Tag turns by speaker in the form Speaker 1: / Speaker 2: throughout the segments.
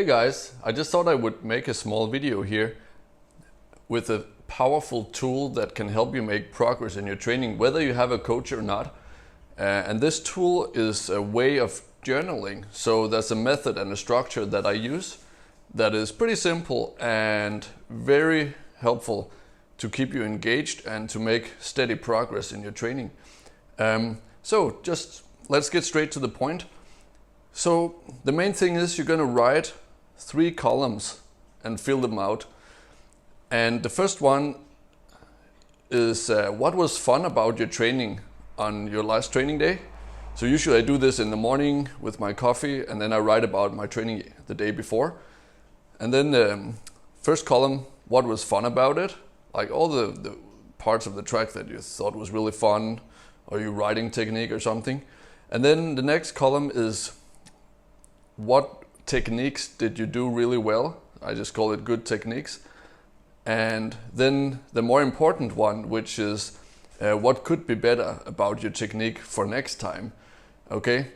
Speaker 1: Hey guys, I just thought I would make a small video here with a powerful tool that can help you make progress in your training, whether you have a coach or not. And this tool is a way of journaling. So there's a method and a structure that I use that is pretty simple and very helpful to keep you engaged and to make steady progress in your training. So just let's get straight to the point. So the main thing is you're going to write 3 columns and fill them out. And the first one is what was fun about your training on your last training day. So usually I do this in the morning with my coffee, and then I write about my training the day before. And then the first column, what was fun about it, like all the parts of the track that you thought was really fun, or your riding technique or something. And then the next column is what techniques did you do really well? I just call it good techniques. And then the more important one, which is what could be better about your technique for next time. Okay?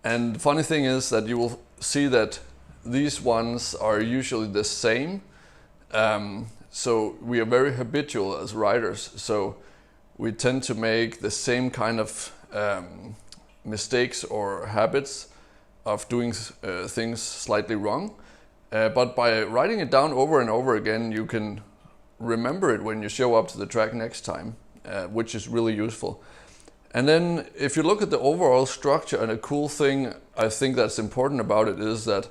Speaker 1: And the funny thing is that you will see that these ones are usually the same. So we are very habitual as riders. So we tend to make the same kind of mistakes or habits of doing things slightly wrong. But by writing it down over and over again, you can remember it when you show up to the track next time, which is really useful. And then if you look at the overall structure, and a cool thing I think that's important about it is that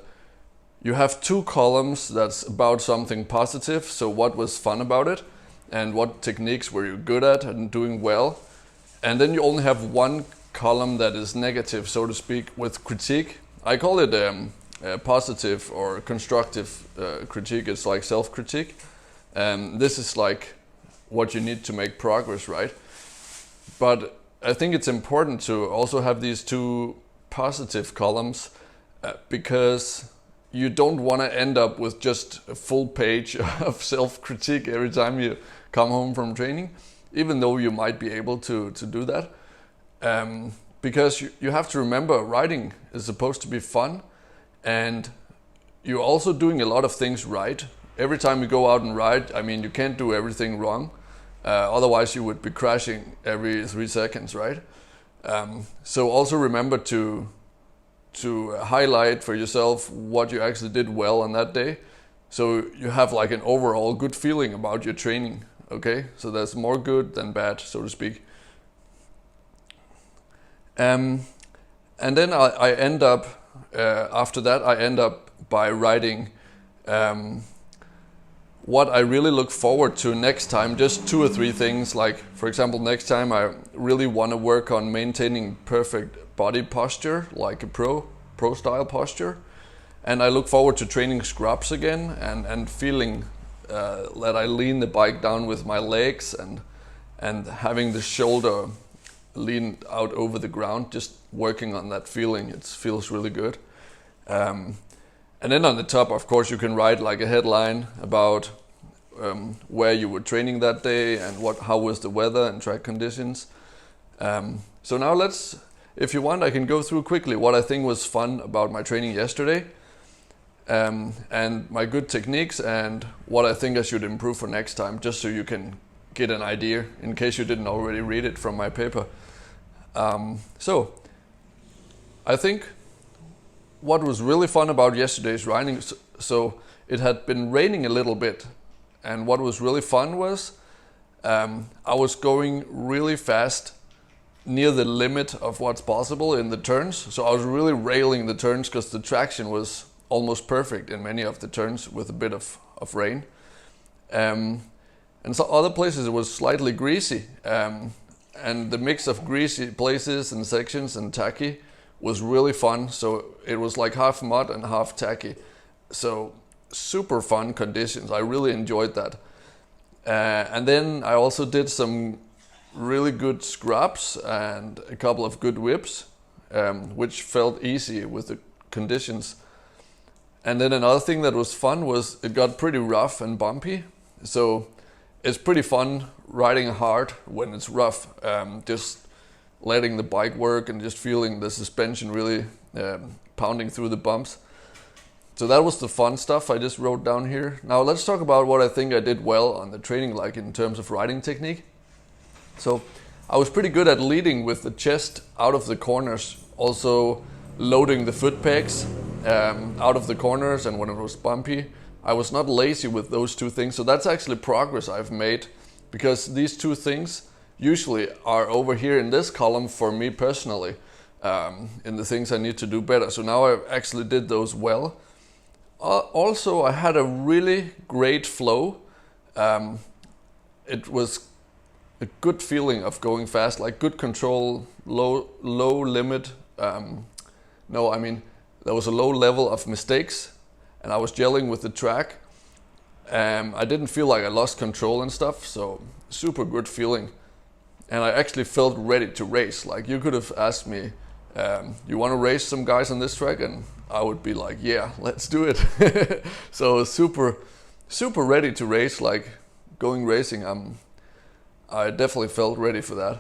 Speaker 1: you have 2 columns that's about something positive. So what was fun about it and what techniques were you good at and doing well. And then you only have 1 column that is negative, so to speak, with critique. I call it positive or constructive critique. It's like self-critique. This is like what you need to make progress, right? But I think it's important to also have these 2 positive columns because you don't want to end up with just a full page of self-critique every time you come home from training, even though you might be able to do that. Because you have to remember, riding is supposed to be fun, and you're also doing a lot of things right. Every time you go out and ride, I mean, you can't do everything wrong. Otherwise you would be crashing every 3 seconds, right? So also remember to highlight for yourself what you actually did well on that day. So you have like an overall good feeling about your training, okay? So there's more good than bad, so to speak. And then I end up, after that, I end up by writing what I really look forward to next time, just 2 or 3 things. Like, for example, next time I really want to work on maintaining perfect body posture, like a pro style posture. And I look forward to training scrubs again and feeling that I lean the bike down with my legs and having the shoulder lean out over the ground, just working on that feeling. It feels really good. And then on the top, of course, you can write like a headline about where you were training that day and how was the weather and track conditions. So now if you want, I can go through quickly what I think was fun about my training yesterday, and my good techniques and what I think I should improve for next time, just so you can get an idea in case you didn't already read it from my paper. So I think what was really fun about yesterday's riding, so it had been raining a little bit, and what was really fun was I was going really fast near the limit of what's possible in the turns. So I was really railing the turns because the traction was almost perfect in many of the turns with a bit of rain. And so other places it was slightly greasy, and the mix of greasy places and sections and tacky was really fun. So it was like half mud and half tacky. So super fun conditions. I really enjoyed that. And then I also did some really good scrubs and a couple of good whips, which felt easy with the conditions. And then another thing that was fun was it got pretty rough and bumpy. So it's pretty fun riding hard when it's rough, just letting the bike work and just feeling the suspension really pounding through the bumps. So that was the fun stuff I just wrote down here. Now let's talk about what I think I did well on the training, like in terms of riding technique. So I was pretty good at leading with the chest out of the corners, also loading the foot pegs out of the corners, and when it was bumpy. I was not lazy with those two things, so that's actually progress I've made, because these two things usually are over here in this column for me personally, in the things I need to do better. So now I actually did those well. Also, I had a really great flow. It was a good feeling of going fast, like good control, low limit. No, I mean, there was a low level of mistakes, and I was gelling with the track. I didn't feel like I lost control and stuff, so super good feeling. And I actually felt ready to race. Like, you could have asked me, you want to race some guys on this track? And I would be like, yeah, let's do it. So super ready to race, like going racing. I definitely felt ready for that.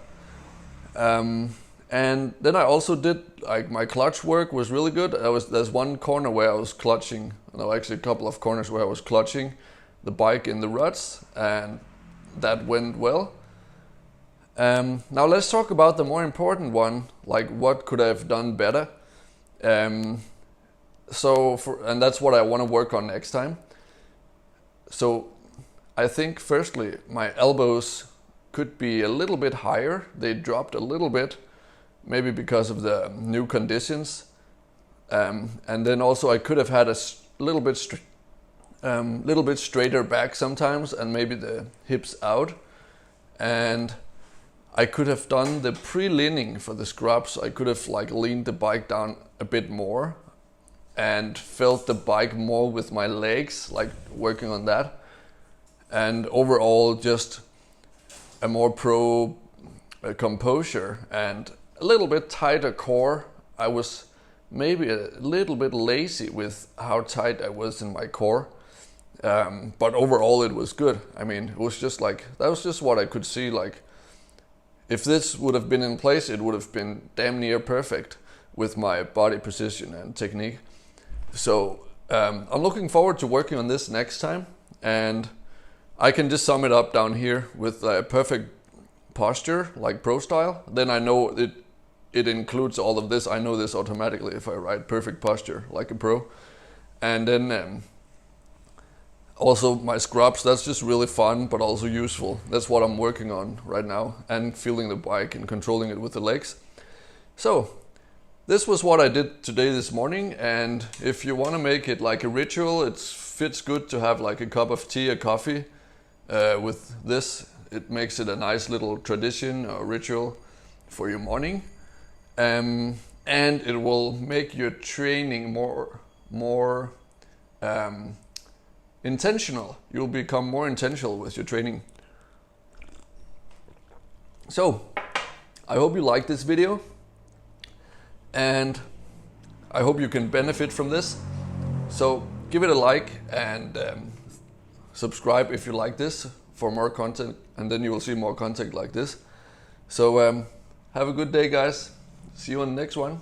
Speaker 1: And then I also did, like, my clutch work was really good. There's one corner where I was clutching, no, actually a couple of corners where I was clutching the bike in the ruts, and that went well. Now let's talk about the more important one, like what could I have done better. And that's what I want to work on next time. So I think firstly, my elbows could be a little bit higher. They dropped a little bit, maybe because of the new conditions. And then also I could have had a little bit straighter back sometimes, and maybe the hips out. And I could have done the pre-leaning for the scrubs. I could have like leaned the bike down a bit more and felt the bike more with my legs, like working on that. And overall just a more pro composure and a little bit tighter core. I was maybe a little bit lazy with how tight I was in my core. But overall it was good. I mean, it was just like, that was just what I could see. Like, if this would have been in place, it would have been damn near perfect with my body position and technique. So I'm looking forward to working on this next time. And I can just sum it up down here with a perfect posture, like pro style. Then I know it includes all of this. I know this automatically if I ride perfect posture like a pro. And then also my scrubs, that's just really fun, but also useful. That's what I'm working on right now, and feeling the bike and controlling it with the legs. So this was what I did today, this morning. And if you want to make it like a ritual, it fits good to have like a cup of tea or coffee with this. It makes it a nice little tradition or ritual for your morning. And it will make your training more intentional. You'll become more intentional with your training. So I hope you like this video, and I hope you can benefit from this. So give it a like and subscribe if you like this for more content, and then you will see more content like this. So have a good day, guys. See you on the next one.